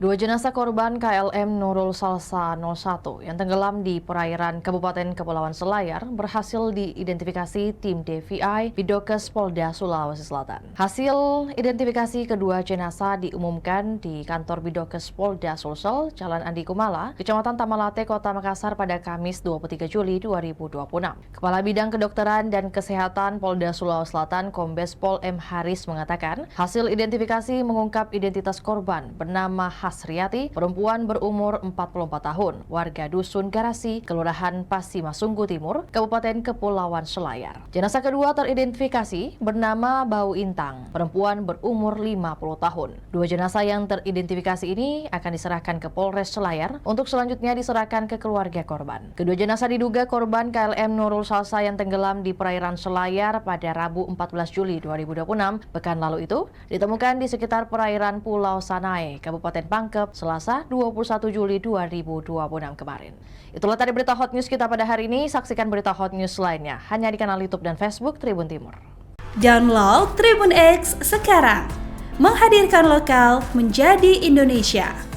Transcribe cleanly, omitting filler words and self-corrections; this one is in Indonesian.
Dua jenazah korban KLM Nurul Salsa 01 yang tenggelam di perairan Kabupaten Kepulauan Selayar berhasil diidentifikasi tim DVI Bidokes Polda Sulawesi Selatan. Hasil identifikasi kedua jenazah diumumkan di kantor Bidokes Polda Sulsel, Jalan Andi Kumala, Kecamatan Tamalate, Kota Makassar pada Kamis 23 Juli 2026. Kepala Bidang Kedokteran dan Kesehatan Polda Sulawesi Selatan, Kombes Pol M. Haris mengatakan, hasil identifikasi mengungkap identitas korban bernama Hasriati, perempuan berumur 44 tahun, warga Dusun Garasi, Kelurahan Pasimasunggu Timur, Kabupaten Kepulauan Selayar. Jenazah kedua teridentifikasi bernama Bau Intang, perempuan berumur 50 tahun. Dua jenazah yang teridentifikasi ini akan diserahkan ke Polres Selayar untuk selanjutnya diserahkan ke keluarga korban. Kedua jenazah diduga korban KLM Nurul Salsa yang tenggelam di perairan Selayar pada Rabu 14 Juli 2026 pekan lalu itu ditemukan di sekitar perairan Pulau Sanai, Kabupaten Pangkep, Selasa 21 Juli 2026 kemarin. Itulah tadi berita hot news kita pada hari ini. Saksikan berita hot news lainnya hanya di kanal YouTube dan Facebook Tribun Timur. Download Tribun X sekarang, menghadirkan lokal menjadi Indonesia.